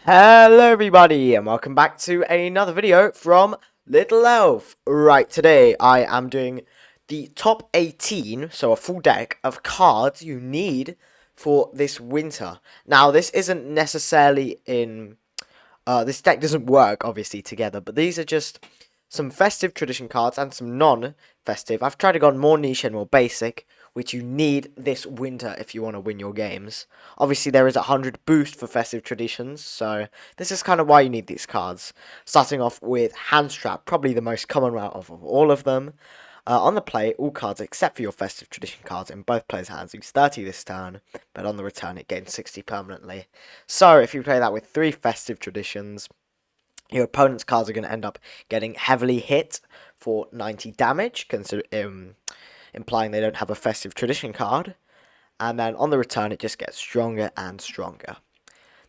Hello everybody and welcome back to another video from Little Elf. Right, today I am doing the top 18, so a full deck of cards you need for this winter. Now this isn't necessarily in, this deck doesn't work obviously together, but these are just some festive tradition cards and some non-festive. I've tried to go more niche and more basic, which you need this winter if you want to win your games. Obviously, there is a 100 boost for festive traditions, so this is kind of why you need these cards. Starting off with Handstrap, probably the most common route of all of them. On the play, all cards except for your festive tradition cards in both players' hands use 30 this turn, but on the return it gains 60 permanently. So if you play that with 3 festive traditions, your opponent's cards are going to end up getting heavily hit for 90 damage, implying they don't have a festive tradition card. And then on the return, it just gets stronger and stronger.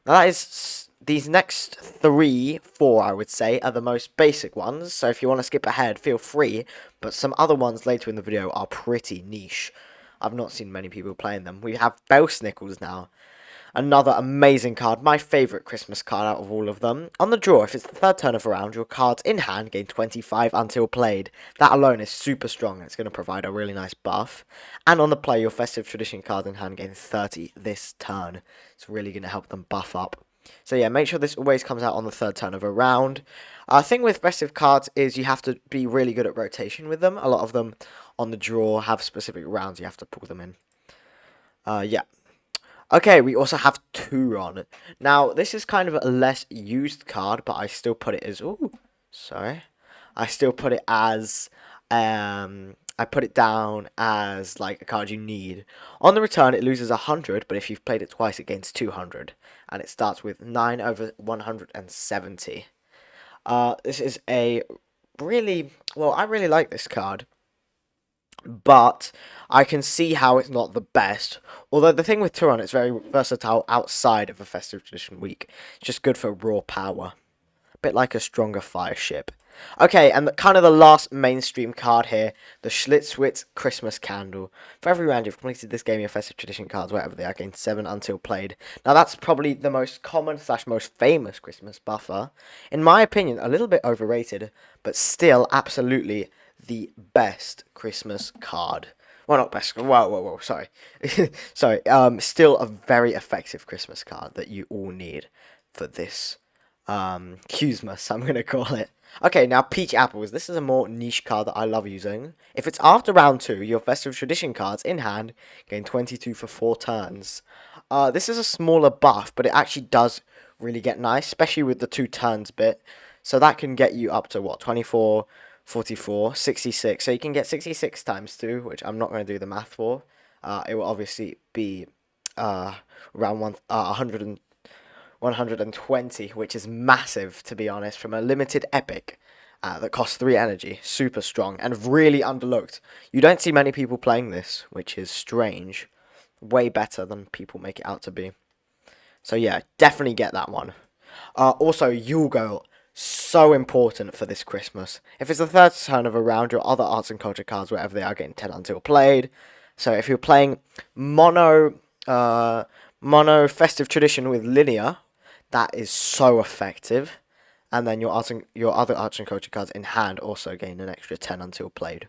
Now that is these next 4 I would say are the most basic ones. So if you want to skip ahead, feel free. But some other ones later in the video are pretty niche. I've not seen many people playing them. We have Belsnickles now. Another amazing card, my favourite Christmas card out of all of them. On the draw, if it's the third turn of a round, your cards in hand gain 25 until played. That alone is super strong. It's going to provide a really nice buff. And on the play, your festive tradition card in hand gains 30 this turn. It's really going to help them buff up. So yeah, make sure this always comes out on the third turn of a round. Thing with festive cards is you have to be really good at rotation with them. A lot of them on the draw have specific rounds you have to pull them in. Yeah. Okay, we also have Turon. Now, this is kind of a less used card, but I still put it as... Ooh, sorry. I still put it as... I put it down as, like, a card you need. On the return, it loses 100, but if you've played it twice, it gains 200. And it starts with 9 over 170. This is a really... Well, I really like this card, but I can see how it's not the best. Although the thing with Turon, it's very versatile outside of a festive tradition week. It's just good for raw power. A bit like a stronger fire ship. Okay, and kind of the last mainstream card here, the Schlitzwitz Christmas Candle. For every round you've completed this game, your festive tradition cards, whatever they are, gain 7 until played. Now that's probably the most common / most famous Christmas buffer. In my opinion, a little bit overrated, but still absolutely the best Christmas card. Well, not best. Whoa, sorry. Sorry. Still a very effective Christmas card that you all need for this Christmas, I'm going to call it. Okay, now Peach Apples. This is a more niche card that I love using. If it's after round 2, your Festive Tradition cards in hand gain 22 for 4 turns. This is a smaller buff, but it actually does really get nice, especially with the 2 turns bit. So that can get you up to, what, 24, 44, 66. So you can get 66 times 2, which I'm not going to do the math for. It will obviously be around 120, which is massive, to be honest, from a limited epic that costs 3 energy. Super strong and really underlooked. You don't see many people playing this, which is strange. Way better than people make it out to be. So yeah, definitely get that one. Also, Yule, so important for this Christmas. If it's the third turn of a round, your other arts and culture cards, wherever they are, getting 10 until played. So if you're playing mono festive tradition with linear, that is so effective. And then your other arts and culture cards in hand also gain an extra 10 until played.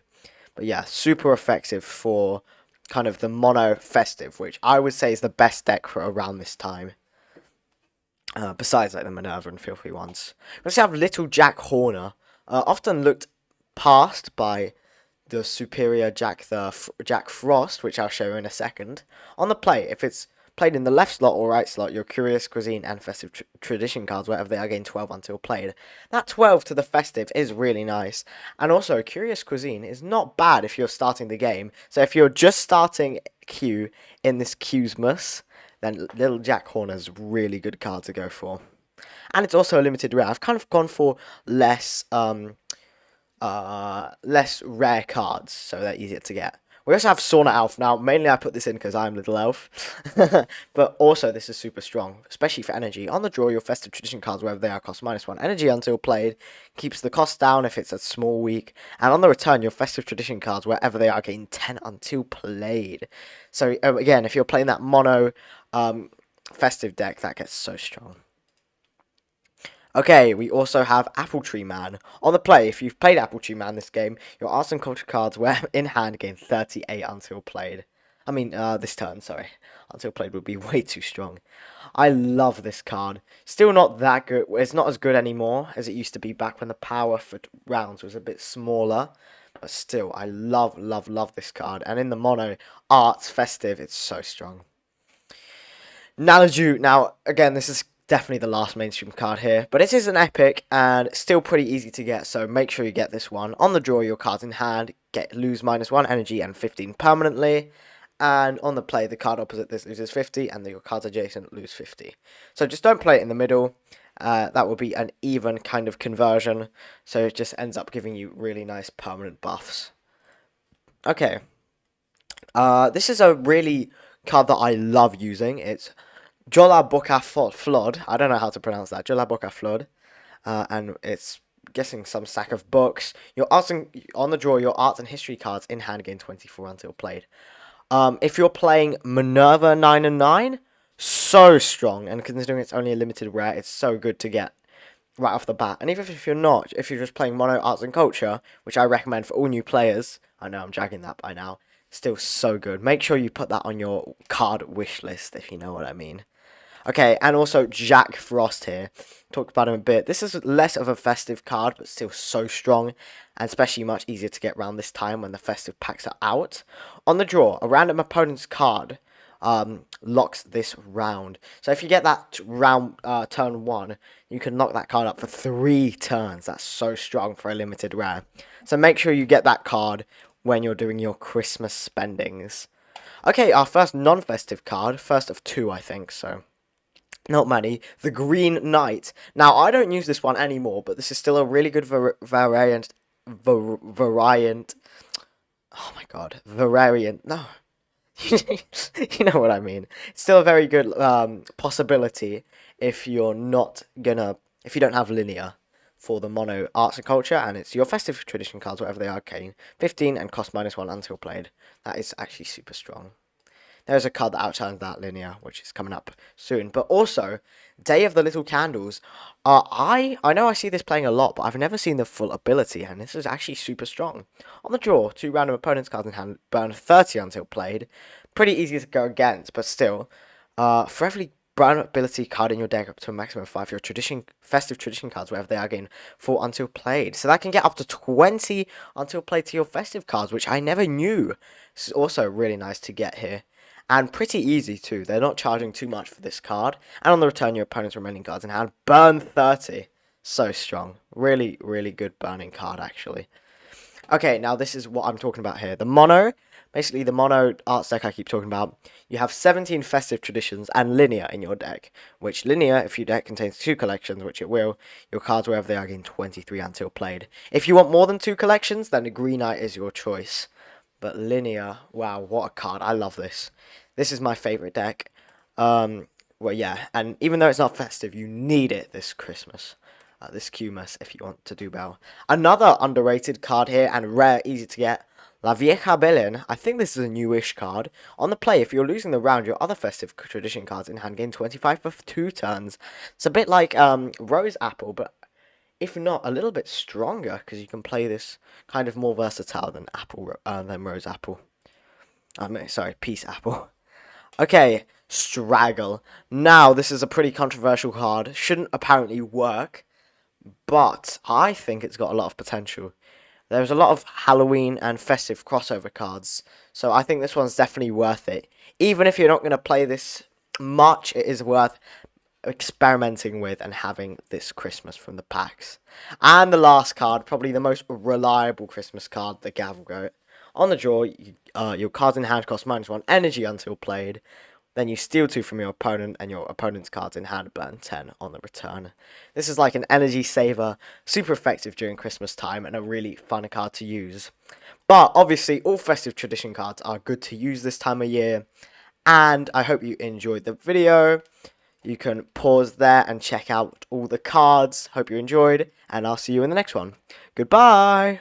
But yeah, super effective for kind of the mono festive, which I would say is the best deck for around this time. Besides like the Minerva and Filthy ones. We also have Little Jack Horner, often looked past by the superior Jack Frost, which I'll show you in a second. On the play, if it's played in the left slot or right slot, your Curious Cuisine and Festive Tradition cards, wherever they are, gain 12 until played. That 12 to the Festive is really nice. And also, Curious Cuisine is not bad if you're starting the game. So if you're just starting Q in this Qsmas, then Little Jack Horner's a really good card to go for. And it's also a limited rare. I've kind of gone for less rare cards, so they're easier to get. We also have Sauna Elf. Now, mainly I put this in because I'm Little Elf. But also, this is super strong, especially for energy. On the draw, your Festive Tradition cards, wherever they are, cost -1 energy until played. Keeps the cost down if it's a small week. And on the return, your Festive Tradition cards, wherever they are, gain 10 until played. So, again, if you're playing that mono festive deck, that gets so strong. Okay, we also have Apple Tree Man. On the play, if you've played Apple Tree Man this game, your arts and culture cards where in hand gain 38 until played. I mean, this turn, sorry. Until played would be way too strong. I love this card. Still not that good. It's not as good anymore as it used to be back when the power for rounds was a bit smaller. But still, I love, love, love this card. And in the mono, Arts Festive, it's so strong. Nalaju. Now, again, this is definitely the last mainstream card here, but it is an epic and still pretty easy to get, so make sure you get this one. On the draw, your cards in hand lose -1 energy and 15 permanently, and on the play, the card opposite this loses 50, and your cards adjacent lose 50. So just don't play it in the middle. That will be an even kind of conversion, so it just ends up giving you really nice permanent buffs. Okay. This is a really card that I love using. It's Jola Boca Flood. I don't know how to pronounce that. Jola Boca Flood. And it's guessing some stack of books. Your arts on the draw, your arts and history cards in hand gain 24 until played. If you're playing Minerva 9 and 9, so strong. And considering it's only a limited rare, it's so good to get right off the bat. And even if you're not, if you're just playing mono arts and culture, which I recommend for all new players, I know I'm dragging that by now, still so good. Make sure you put that on your card wish list, if you know what I mean. Okay, and also Jack Frost here. Talked about him a bit. This is less of a festive card, but still so strong, and especially much easier to get around this time when the festive packs are out. On the draw, a random opponent's card locks this round. So if you get that round turn 1, you can lock that card up for 3 turns. That's so strong for a limited rare. So make sure you get that card when you're doing your Christmas spendings. Okay, our first non-festive card, first of 2, I think, so not many. The Green Knight. Now, I don't use this one anymore, but this is still a really good variant. Oh my god, variant. No, you know what I mean. It's still a very good possibility if you're not gonna, if you don't have linear for the mono arts and culture, and it's your festive tradition cards, whatever they are, gain 15 and cost -1 until played. That is actually super strong. There's a card that outshines that linear, which is coming up soon. But also, Day of the Little Candles. I know I see this playing a lot, but I've never seen the full ability, and this is actually super strong. On the draw, 2 random opponents' cards in hand, burn 30 until played. Pretty easy to go against, but still. For every burn ability card in your deck up to a maximum of 5, your festive tradition cards, wherever they are, gain 4 until played. So that can get up to 20 until played to your festive cards, which I never knew. This is also really nice to get here. And pretty easy too. They're not charging too much for this card. And on the return, your opponent's remaining cards in hand. Burn 30. So strong. Really, really good burning card, actually. Okay, now this is what I'm talking about here. The mono. Basically, the mono arts deck I keep talking about. You have 17 festive traditions and linear in your deck. Which linear, if your deck contains 2 collections, which it will, your cards, wherever they are, gain 23 until played. If you want more than 2 collections, then the Green Knight is your choice. But linear, wow, what a card. I love this. This is my favorite deck. Well, yeah, and even though it's not festive, you need it this Christmas. This Qmas, if you want to do well. Another underrated card here, and rare, easy to get. La Vieja Belén. I think this is a newish card. On the play, if you're losing the round, your other festive tradition cards in hand gain 25 for 2 turns. It's a bit like Rose Apple, but if not, a little bit stronger, because you can play this kind of more versatile than Rose Apple. Sorry, Peace Apple. Okay, Straggle. Now, this is a pretty controversial card. Shouldn't apparently work, but I think it's got a lot of potential. There's a lot of Halloween and festive crossover cards, so I think this one's definitely worth it. Even if you're not going to play this much, it is worth experimenting with and having this Christmas from the packs. And the last card, probably the most reliable Christmas card, the Gavelgoat. On the draw, your cards in hand cost -1 energy until played. Then you steal 2 from your opponent, and your opponent's cards in hand burn 10 on the return. This is like an energy saver, super effective during Christmas time, and a really fun card to use. But obviously, all festive tradition cards are good to use this time of year. And I hope you enjoyed the video. You can pause there and check out all the cards. Hope you enjoyed, and I'll see you in the next one. Goodbye!